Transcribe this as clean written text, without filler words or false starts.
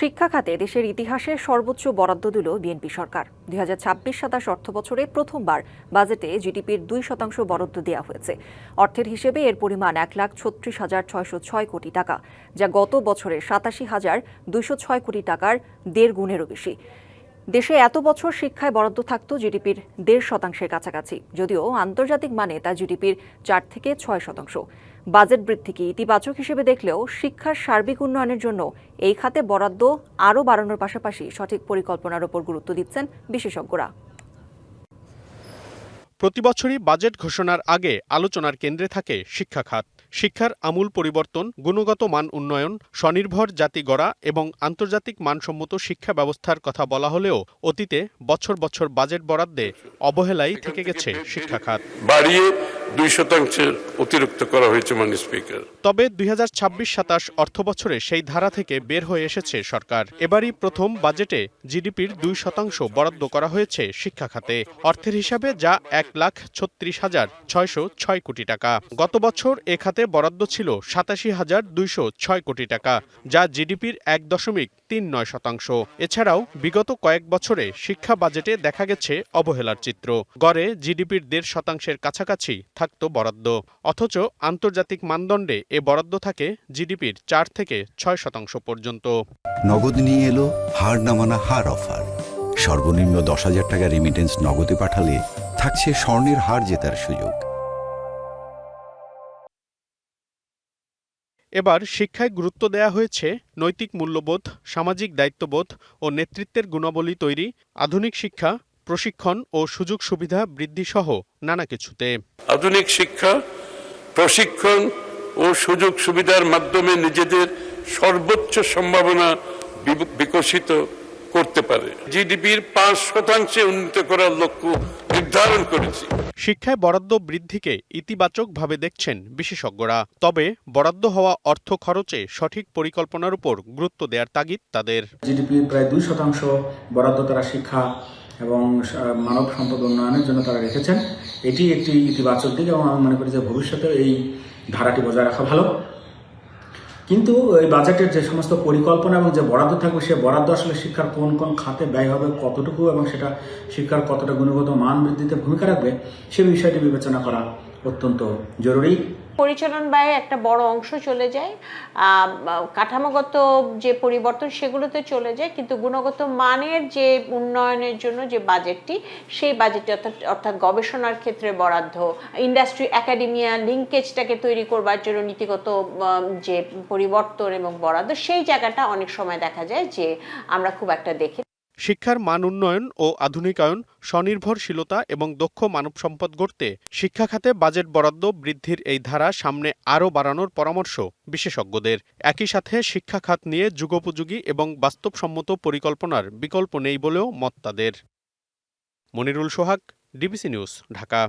শিক্ষা খাতে দেশের ইতিহাসে সর্বোচ্চ বরাদ্দ দিল বিএনপি সরকার। 2026-27 অর্থবছরে প্রথমবার বাজেটে জিডিপির 2% বরাদ্দ দেওয়া হয়েছে। অর্থের হিসেবে এর পরিমাণ 1,36,606 কোটি টাকা, যা গত বছরের 87,206 কোটি টাকার 1.5 গুণেরও বেশি। দেশে এত বছর শিক্ষায় বরাদ্দ থাকত জিডিপির 1.5% কাছাকাছি, যদিও আন্তর্জাতিক মানে তা জিডিপির 4 থেকে 6%। বাজেট বৃদ্ধিকে ইতিবাচক হিসেবে দেখলেও শিক্ষার সার্বিক উন্নয়নের জন্য এই খাতে বরাদ্দ আরও বাড়ানোর পাশাপাশি সঠিক পরিকল্পনার উপর গুরুত্ব দিচ্ছেন বিশেষজ্ঞরা। প্রতিবছরই বাজেট ঘোষণার আগে আলোচনার কেন্দ্রে থাকে শিক্ষা খাত। শিক্ষার আমূল পরিবর্তন, গুণগত মান উন্নয়ন, স্বনির্ভর জাতি গড়া এবং আন্তর্জাতিক মানসম্মত শিক্ষা ব্যবস্থার কথা বলা হলেও অতীতে বছর বছর বাজেট বরাদ্দে অবহেলাই থেকে গেছে শিক্ষা খাত। বাড়িয়ে 2% অতিরিক্ত করা হয়েছে মাননীয় স্পিকার। তবে 2026-27 অর্থবছরে সেই ধারা থেকে বের হয়ে এসেছে সরকার। এবারই প্রথম বাজেটে জিডিপির 2% বরাদ্দ করা হয়েছে শিক্ষা খাতে। অর্থের হিসাবে যা 1,36,606 কোটি টাকা। গত বছর এ খাতে বরাদ্দ ছিল 87,206 কোটি টাকা, যা জিডিপির 1.39%। এছাড়াও বিগত কয়েক বছরে শিক্ষা বাজেটে দেখা গেছে অবহেলার চিত্র। গড়ে জিডিপির 1.5%-এর কাছাকাছি থাকত বরাদ্দ, অথচ আন্তর্জাতিক মানদণ্ডে এ বরাদ্দ থাকে জিডিপির 4 থেকে 6% পর্যন্ত। নগদ নিয়ে এলো হার না মানা হার অফার। সর্বনিম্ন 10,000 টাকা রেমিটেন্স নগদে পাঠালে থাকছে স্বর্ণের হার জেতার সুযোগ। এবার শিক্ষায় গুরুত্ব দেয়া হয়েছে নৈতিক মূল্যবোধ, সামাজিক দায়িত্ববোধ ও নেতৃত্বের গুণাবলী তৈরি, আধুনিক শিক্ষা, প্রশিক্ষণ ও সুযোগ সুবিধা বৃদ্ধি সহ নানা কিছুতে। আধুনিক শিক্ষা, প্রশিক্ষণ ও সুযোগ সুবিধার মাধ্যমে নিজেদের সর্বোচ্চ সম্ভাবনা বিকশিত করতে পারে। জিডিপির 5% উন্নীত করার লক্ষ্য নির্ধারণ করেছি। শিক্ষায় বরাদ্দ বৃদ্ধিকে ইতিবাচকভাবে দেখছেন বিশেষজ্ঞরা। তবে বরাদ্দ হওয়া অর্থ খরচে সঠিক পরিকল্পনার উপর গুরুত্ব দেওয়ার তাগিদ তাদের। জিডিপির প্রায় 2% বরাদ্দ তারা শিক্ষা এবং মানব সম্পদ উন্নয়নের জন্য তারা রেখেছেন। এটি একটি ইতিবাচক দিক এবং আমি মনে করি যে ভবিষ্যতে এই ধারাটি বজায় রাখা ভালো। কিন্তু এই বাজেটের যে সমস্ত পরিকল্পনা এবং যে বরাদ্দ থাকবে, সে বরাদ্দ আসলে শিক্ষার কোন কোন খাতে ব্যয় হবে, কতটুকু, এবং সেটা শিক্ষার কতটা গুণগত মান বৃদ্ধিতে ভূমিকা রাখবে, সে বিষয়টি বিবেচনা করা অত্যন্ত জরুরি। পরিচালন ব্যয়ে একটা বড় অংশ চলে যায়, কাঠামোগত যে পরিবর্তন সেগুলোতে চলে যায়, কিন্তু গুণগত মানের যে উন্নয়নের জন্য যে বাজেটটি, সেই বাজেটটি অর্থাৎ গবেষণার ক্ষেত্রে বরাদ্দ, ইন্ডাস্ট্রি একাডেমিয়া লিঙ্কেজটাকে তৈরি করবার জন্য নীতিগত যে পরিবর্তন এবং বরাদ্দ, সেই জায়গাটা অনেক সময় দেখা যায় যে আমরা খুব একটা দেখি। শিক্ষার মান উন্নয়ন ও আধুনিকায়ন, স্বনির্ভরশীলতা এবং দক্ষ মানব সম্পদ গড়তে শিক্ষা খাতে বাজেট বরাদ্দ বৃদ্ধির এই ধারা সামনে আরও বাড়ানোর পরামর্শ বিশেষজ্ঞদের। একই সাথে শিক্ষা খাত নিয়ে যুগোপযোগী এবং বাস্তবসম্মত পরিকল্পনার বিকল্প নেই বলেও মত তাদের। মনিরুল সোহাগ, ডিবিসি নিউজ, ঢাকা।